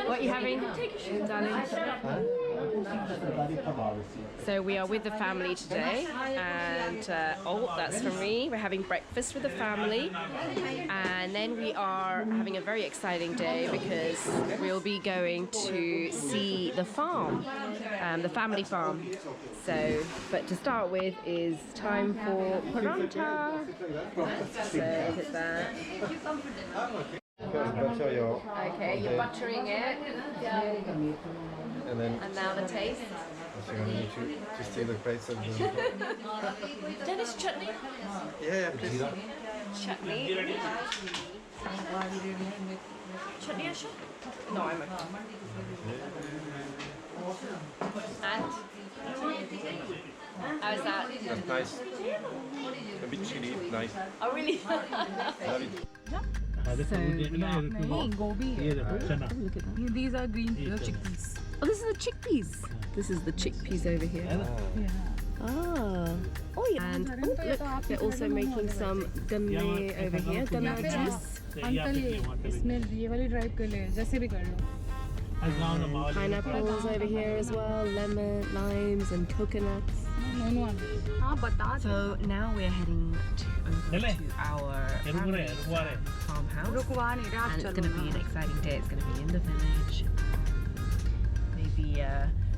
What are you having, darling? So we are with the family today, and that's for me. We're having breakfast with the family, and then we are having a very exciting day because we'll be going to see the farm, the family farm. So, but to start with is time for paratha. So look at that. Okay, you're buttering it. And now the taste. So you need to steal the plates of the... Dennis, chutney? Yeah, please. Chutney? Chutney, Asha? No, I'm okay. And? How is that? That's nice. A bit chilly, nice. Oh, really? Love it. So, gobi. look at that. These are green chickpeas. Oh, this is the chickpeas. This is the chickpeas over here. Ah. Oh, yeah. And look, they're also making some ganne over here. Ganne juice. Pineapples over here as well. Lemon, limes, and coconuts. So now we're heading over to our farmhouse. And it's going to be an exciting day. It's going to be in the village. Maybe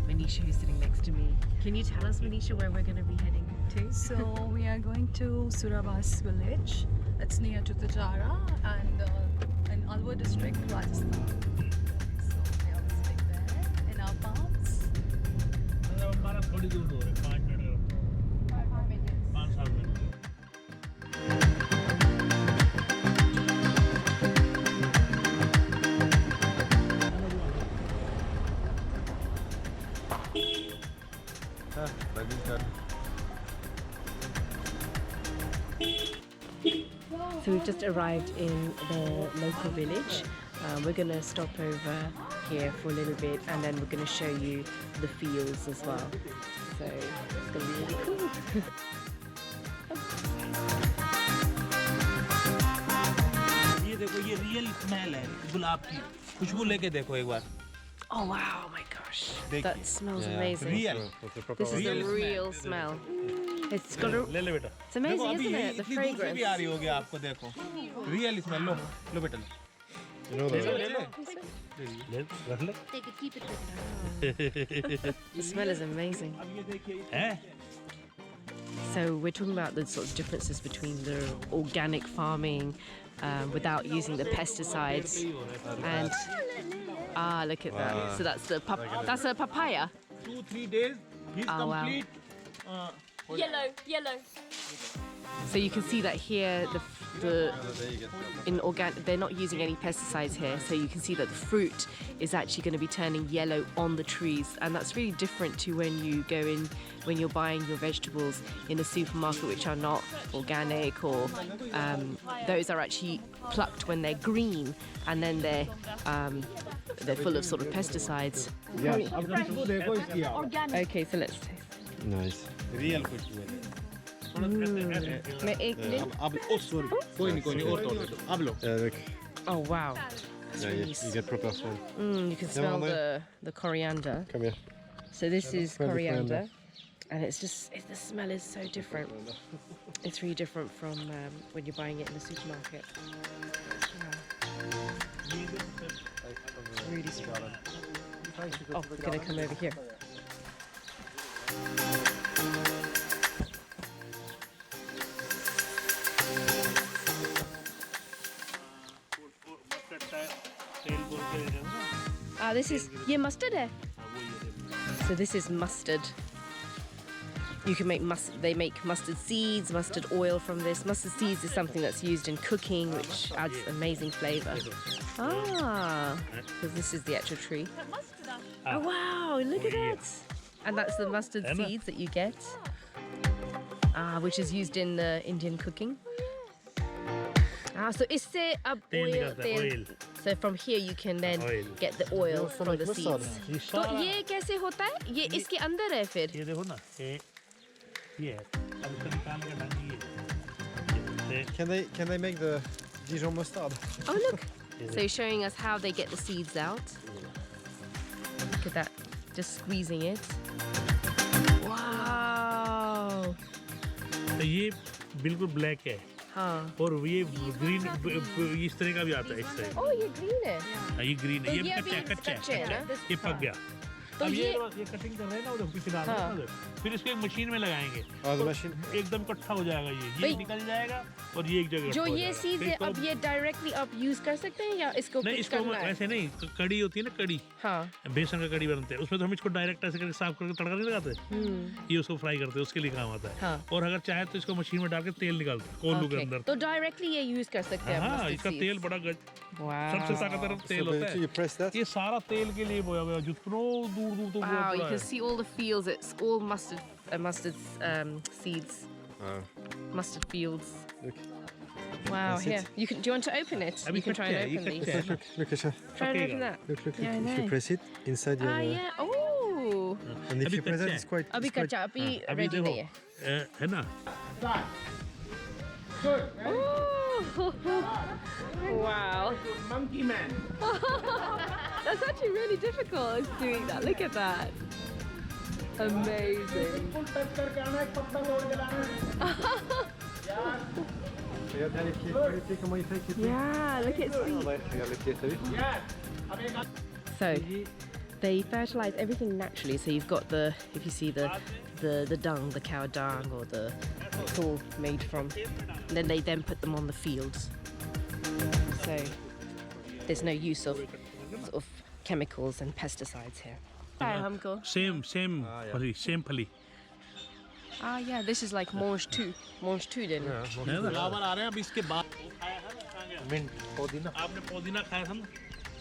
Manisha, who's sitting next to me. Can you tell us, Manisha, where we're going to be heading to? So we are going to Surabas village. It's near to Tajara and in Alwar district, Rajasthan. So we are visiting there in our farms. So we've just arrived in the local village. We're going to stop over here for a little bit, and then we're going to show you the fields as well. So it's going to be really cool. ये देखो ये real smell है गुलाब की खुशबू लेके देखो एक बार Oh wow, my gosh. That smells amazing. Real This is the real smell. It's got a... ले ले बेटा It's amazing, isn't it? The fragrance. भी आ रही होगी आपको देखो रियल स्मेल लो लो बेटा You know that. ले रख ले Take it, keep it. The smell is amazing. हैं So we're talking about the sort of differences between the organic farming without using the pesticides, and look at that. So that's the that's a papaya. 2-3 days he's complete Yellow. So you can see that here they're not using any pesticides here, so you can see that the fruit is actually going to be turning yellow on the trees, and that's really different to when you go in when you're buying your vegetables in a supermarket, which are not organic, or those are actually plucked when they're green, and then they're full of sort of pesticides. Okay, so let's taste. Nice. Real खुशबू है मैं एक ले- sorry कोई नहीं और तोड़ दो अब लो Yeah, look. Oh wow, that's Yeah, really you get proper smell. you can smell the coriander. Come here. So this is Smell the coriander, and it's just the smell is so different. It's really different from when you're buying it in the supermarket. Wow. Really strong. Oh, we're gonna come over here. This is mustard hai. So this is mustard. You can make they make mustard seeds, mustard oil from this. Mustard seeds is something that's used in cooking, which adds amazing flavor. Because this is the actual tree. Oh wow, look at that. And that's the mustard seeds that you get, which is used in Indian cooking. So isse ab oil. So from here you can then get the oil from the seeds. तो ये कैसे होता है? ये इसके अंदर है फिर? ये देखो ना ये अब इसको निकाल के डालेंगे Can they make the Dijon mustard? Oh look! So you're showing us how they get the seeds out. Look at that. Just squeezing it. Wow. तो ये बिल्कुल ब्लैक है हाँ. और ये ग्रीन इस तरह का भी आता है इस तरह Oh, ये green है. ये ग्रीन है, तो ये ये अभी कच्चा कच्चे है ना? ये पक गया। तो अब ये कटिंग कर रहे हैं ना उधर पीछे डाल रहे हैं उधर। फिर इसको एक मशीन में लगाएंगे Oh, the तो machine. एकदम इकट्ठा हो जाएगा ये भाई, निकल जाएगा और ये एक जगह जो रखा हो ये जाएगा। चीज़ है फिर अब ये डायरेक्टली आप यूज कर सकते हैं या इसको नहीं कुछ इसको करना है? ऐसे नहीं कड़ी होती है ना कड़ी हाँ. बेसन का कड़ी बनते हैं उसमें तो हम इसको डायरेक्ट ऐसे करके साफ करके तड़का नहीं लगाते ये उसको फ्राई करते हैं उसके लिए काम आता है हाँ. और अगर चाहे तो इसको मशीन में डाल के तेल निकालते हैं कोल्लू के Okay. अंदर तो डायरेक्टली ये यूज कर सकते हैं हाँ mustard इसका seeds. तेल बड़ा सबसे Wow. ताकतवर तेल So होता basically you है press that. ये सारा तेल के लिए बोया गया जितना दूर दूर तक Wow, you पूरा can है see all the fields. It's all mustard seeds, Oh, mustard fields. look. Wow, That's it. here. You can. Do you want to open it? अभी You can try कच्चे and हैं, ये open कच्चे these. हैं। Look at that. Try and Okay, open that. Look. Yeah, I If you know. press it inside your. Ah, yeah. Oh. And if अभी you press कच्चा that, है। it's quite. अभी it's quite- कच्चा, अभी अभी ready नहीं है. देखो है ना Oh. Wow. Monkey man. That's actually really difficult. It's doing that. Look at that. Amazing. Full touch करके आना एक पत्ता तोड़ के लाना है। Yeah, then if you take away, take it. Yeah, look at it. Yeah. So they fertilize everything naturally. So you've got if you see the dung, the cow dung, or it's all made from. And then they put them on the fields. So there's no use of sort of chemicals and pesticides here. Hi, हमको. Same फली Ah, yeah, this is like mange two then. है ना flower आ रहे हैं अब इसके बाद mint पुदीना आपने पुदीना खाया था ना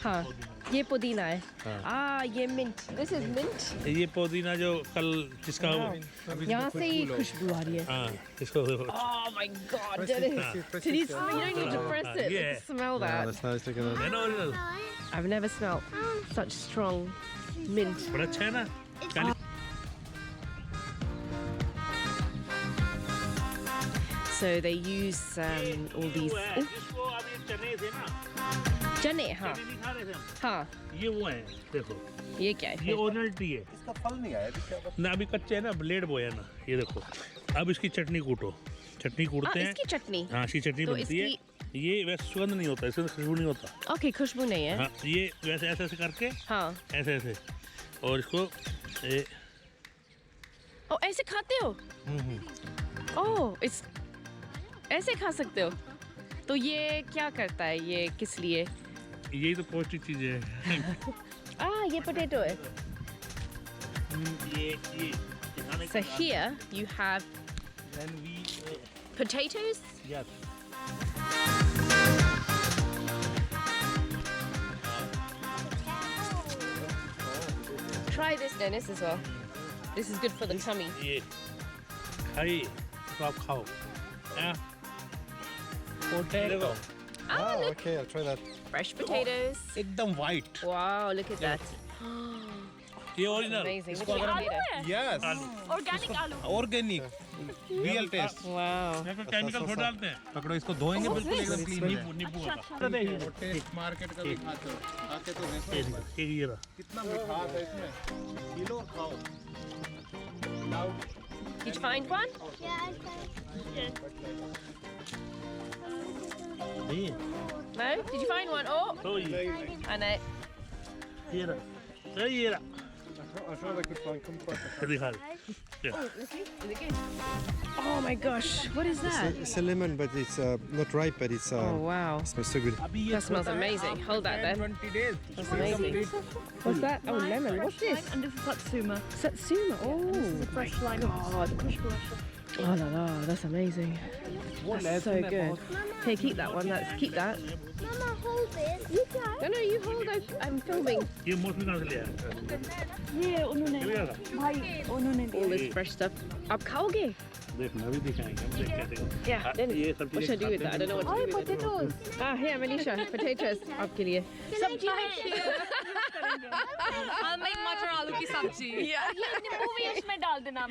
हाँ, ये पुदीना है. Ah, ये mint. This is mint. ये पुदीना जो कल जिसका यहाँ से ही खुशबू आ रही है. हाँ इसको Oh my God, Dennis! You don't need to press it. Yeah. Smell Yeah, that. that's nice. Look at that. है ना original I've never smelled such strong mint. बड़ा अच्छा है ना So they use all these. Oh, इसको अभी चने थे ना चने, हाँ, चने नहीं खा रहे थे हम हाँ. ये वो है देखो ये क्या ये है? ओरिजिनल टी है इसका फल नहीं आया ना अभी कच्चे है ना ब्लेड बोया ना ये देखो अब इसकी चटनी कूटो चटनी कूटते हैं इसकी चटनी. हाँ इसकी चटनी तो बनती है ये वैसे सुगंध नहीं होता इससे खुशबू नहीं होता Okay, खुशबू नहीं है. हाँ ये वैसे ऐसे ऐसे करके हाँ. ऐसे ऐसे और इसको ये Oh, ऐसे खाते हो? Oh, ऐसे खा सकते हो? तो ये क्या करता है? ये किस लिए? यही तो पौष्टिक चीज है ये पोटैटो है. ये खाने So here you have then we potatoes. yes Try this, Dennis, as well. This is good for the tummy. ये खाइए तो आप खाओ हाँ potato Ah, Oh, look, okay, I'll try that. fresh potatoes. एकदम white Wow, look at that. ये original Amazing. Look at the potato. Yes, Organic aloo. organic, real taste. Wow. Chemical थोड़ा डालते हैं पकड़ो इसको धोएंगे बिल्कुल एकदम क्लीन नींबू नींबू का टेस्ट मार्केट का भी खाते हो खाते तो देखो ये रहा कितना मिठास है इसमें पी लो और खाओ Did you find one? नहीं No? Did you find one? Oh, तो ये I know. ये रहा I thought I could find comfort. दिखा दे Is it good? Oh my gosh, what is that? It's a lemon, but it's not ripe, but it's Oh wow, smells so good. that smells amazing. Hold that then. 20 days That's amazing. What's that? Oh, lemon. What's this? And this is Satsuma. Satsuma. Oh, Fresh lime. God. Oh la la, that's amazing. That's so good. Here, keep that one. Keep that. Mama, hold this. No, you hold. I'm filming. ये मौसमी कहाँ से लिया ये उन्होंने है भाई उन्होंने All this fresh stuff. आप खाओगे? देखना भी दिखाएंगे हम देख कैसे Yeah, then ये सब what should I do with that? I don't know what to do with it. potatoes. Ah, here, Manisha, potatoes आपके लिए. सब्जी में I'll make मटर आलू की सब्जी. ये नींबू भी उसमें डाल देना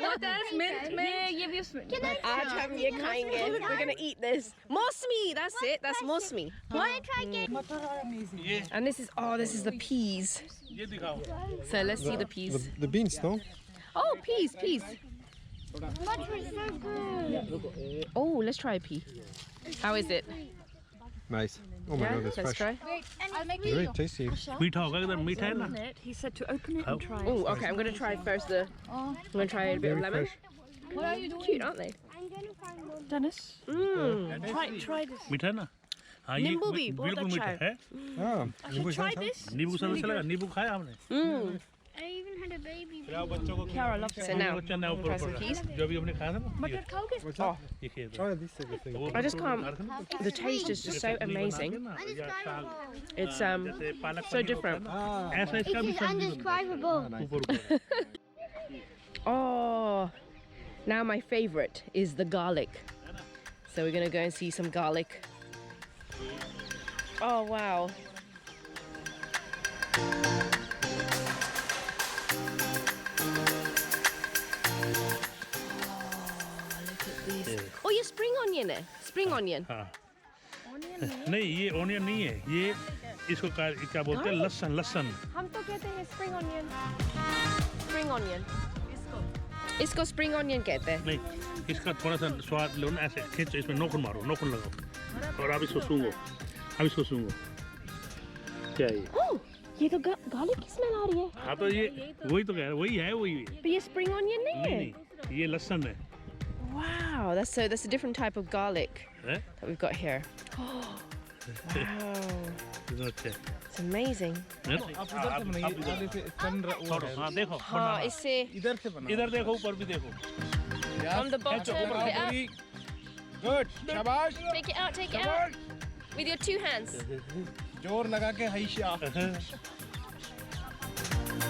What else? Mint. ये भी उसमें आज हम ये खाएंगे. We're gonna eat this. Mosmi, that's it. That's mosmi. Want to try again? मटर are amazing. And this is the peas. ये दिखाओ So let's see the peas. The beans, no? Oh, peas. Butter is so good. Oh, let's try a pea. How is it? Nice. Oh my Yeah, god, that's let's fresh. try. I'll make Very tasty. मीठा होगा इधर मीठा है ना He said to open it and try Oh, okay. I'm gonna try first I'm gonna try a bit of Very lemon. fresh. What are you doing? Cute, aren't they? I'm going to find one. Dennis, try this. मीठा है ना हाँ ये नींबू भी बहुत बिल्कुल मीठा अच्छा है Ah, नींबू Try साथ, this. नींबू से लगा नींबू खाया हमने I even had a baby. बच्चों को Kiara loves So now, बच्चा ना ऊपर try some ऊपर peas. जो अभी हमने खाया था ना मटर खाओगे? What's that? ये खेत Try this thing. I just can't. The taste is just so amazing. It's so different. ऐसा इसका भी It's undescribable. ऊपर ऊपर Oh, now my favorite is the garlic. So we're gonna go and see some garlic. Oh wow. Oh, ये spring onion है. Spring onion. हाँ नहीं ये ओनियन नहीं है ये इसको क्या बोलते हैं लहसुन हम तो कहते हैं spring onion. Spring onion. इसको spring onion कहते हैं. नहीं इसका थोड़ा सा स्वाद लो ना ऐसे खींचो इसमें नोखून मारो नोखून लगाओ और अब इसको सूंघो क्या है ये Oh, ये तो garlic की smell आ रही है. हाँ तो ये वही तो कह रहा वही है But ये spring onion नहीं है. नहीं ये लहसुन है Wow, that's a different type of garlic हैं? that we've got here. Wow, कितना अच्छा है it's amazing. हैं? आप उधर से बनाइए आगे से सन छोड़ो हाँ देखो हाँ, इससे इधर से बना इधर देखो ऊपर भी देखो from the bottom, put it up, good शाबाश take it out with your two hands. जोर लगा के हईशा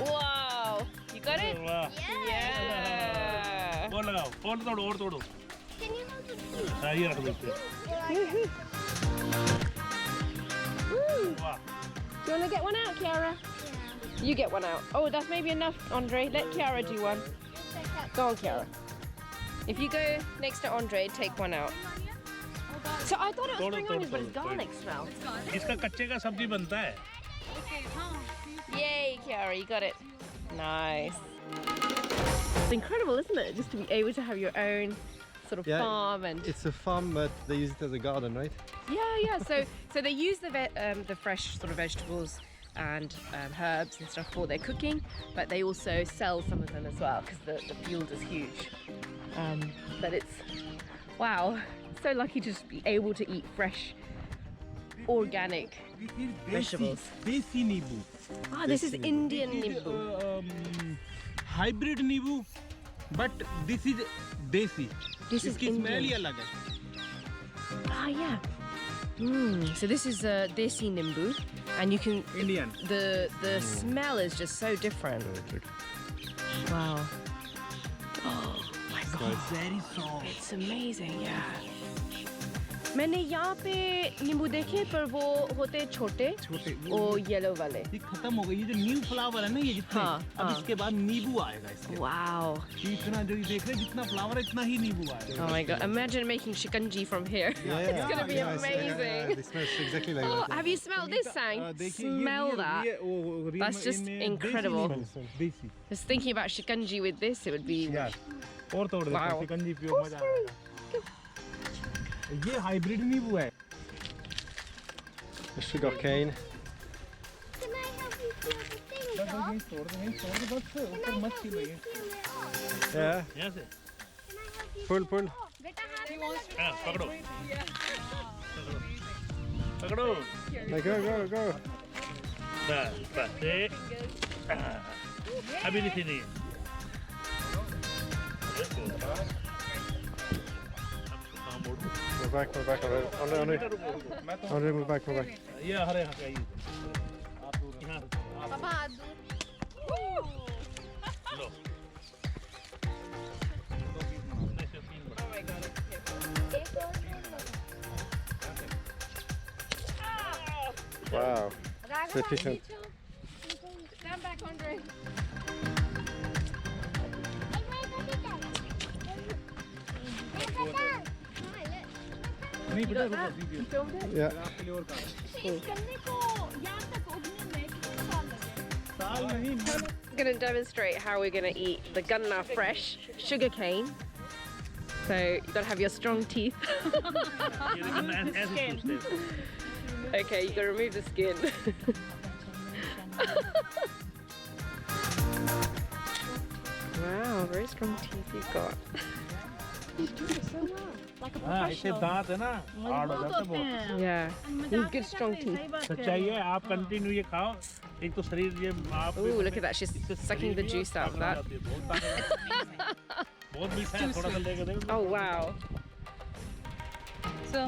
Wow, you got it? वाह Yeah. और लगाओ और तोड़ो Can you hold the food? हाँ ये रख देते हैं वाह Do you want to get one out, Kiara? You get one out. Oh, that's maybe enough, Andre. Let Kiara do one. Go on, Kiara. If you go next to Andre, take one out. So I thought it was spring onions, but it's garlic smell. इसका कच्चे का सब्जी बनता है Yay, Kiara, you got it. Nice. It's incredible, isn't it? Just to be able to have your own sort of Yeah, farm and It's a farm, but they use it as a garden, right? yeah. So they use the fresh sort of vegetables and herbs and stuff for their cooking, but they also sell some of them as well because the field is huge. But it's wow, so lucky to just be able to eat fresh, organic vegetables. देसी नींबू Ah, this is Indian nimbu. Hybrid नींबू but this is देसी This is इसकी smell ही Indian. अलग है Ah, yeah. So this is desi nimbu, and you can Indian the smell is just so different. Wow. Oh my god. Very soft It's amazing, yeah. मैंने यहाँ पे नींबू देखे पर वो होते छोटे छोटे वो येलो वाले. ये खत्म हो गई ये जो न्यू फ्लावर है ना ये जितने हाँ, अब हाँ. इसके बाद नींबू आएगा इसके Wow. ये इतना जो ये देख रहे हैं जितना फ्लावर है इतना ही नींबू आएगा Oh my god. Imagine making shikanji from here. It's gonna be amazing. It smells exactly like Oh, that. have you smelled this, Sang? देखिए Smell that. That's just incredible. देसी Just thinking about shikanji with this, it would be. और तोड़ देते Wow. हैं chicken जी पियो मजा आएगा ये हाइब्रिड नींबू है The sugar cane. Can I help you peel the thing बस off? यहीं तोड़ दो बस Can ऊपर I मत help छीलो you ये peel it off? Yeah. यहाँ से Can I help you Pull, peel pull. it off? बेटा हाथ में लग हाँ पकड़ो पकड़ो Like, go, go, go. बस ये अभी नहीं थी Move back, Andre. Andre, move back. ये हरे यहाँ पे आइए यहाँ पापा हाथ दूर. लो Wow. So efficient. Stand back, Andre. नहीं बेटा रुको वीडियो Yeah. आपके लिए और काम इस गन्ने को यहाँ तक उगने में कितने साल लगे? साल नहीं I'm going to demonstrate how we're going to eat the gunna fresh sugar cane. So you've got to have your strong teeth. ये देखो ऐसे ऐसे पूछते हैं Okay, you've got to remove the skin. Wow, very strong teeth you've got. हाँ ऐसे दांत है ना हार्ड हो जाते हैं बहुत Yeah, you have good strong teeth. सच्चाई है आप कंटिन्यू ये खाओ एक तो शरीर ये आप Ooh, look at that, she's sucking the juice out of that. बहुत मीठा है थोड़ा सा लेके देखो Oh, wow. So,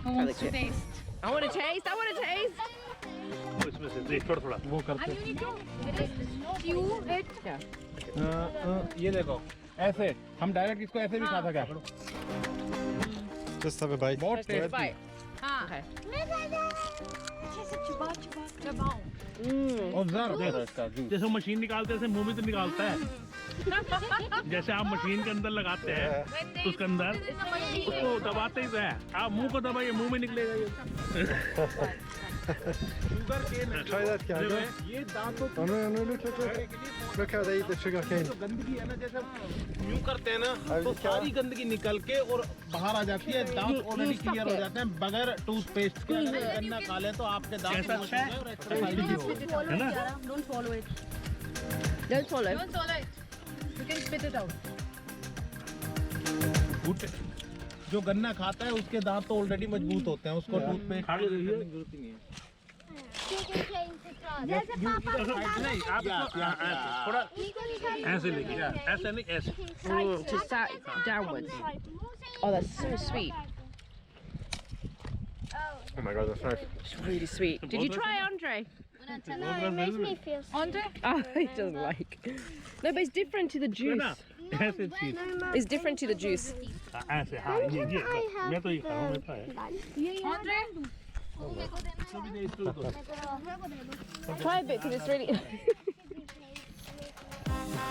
who wants to taste? I want to taste, I want to taste. इसमें से देख थोड़ा थोड़ा वो करते हैं ये देखो ऐसे हम डायरेक्ट इसको ऐसे भी खा सकते हैं Just have a bite. बहुत Take a tasty bite. Okay. Observe करो इसका जूस जैसे मशीन निकालते हैं ऐसे मुंह में तो निकालता है जैसे आप मशीन के अंदर लगाते हैं तो उसके अंदर उसको दबाते ही तो है आप मुंह को दबाइए मुंह में निकलेगा ये sugar cane Try that, Kiara. ये दांतों Oh no, no, look. Look how they eat the sugar cane. जो गंदगी है ना जैसे यूं करते हैं ना अभी तो क्या? सारी गंदगी निकल के और बाहर आ जाती है दांत ऑलरेडी क्लियर हो जाते हैं बगैर टूथपेस्ट के अगर गन्ना खा लें तो आपके दांत कैसा अच्छा है? और एक्सरसाइज भी होगी है ना Don't swallow it. Don't swallow. Don't swallow it. You can spit it out. जो गन्ना खाता है उसके दांत तो ऑलरेडी मजबूत होते हैं उसको टूथपेस्ट खा के देखिए। की जरूरत ही नहीं है जैसे पापा नहीं आप इसको थोड़ा ऐसे लेके ऐसे नहीं ऐसे Just downwards. Oh, that's so sweet. Oh my god, that's nice. It's really sweet. Did you try, Andre? No, it makes me feel Andre? Oh, he doesn't like. No, but it's different to the है juice. ना ऐसे चीज It's different to the juice. ऐसे हाँ ये मैं तो ये खाऊं मैं तो है Andre? Try a bit because it's really.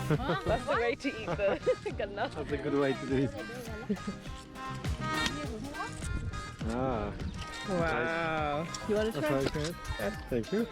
That's the way to eat the gunna. That's a good way to do it. Ah, Wow. You want to that's try? nice, man. Thank you.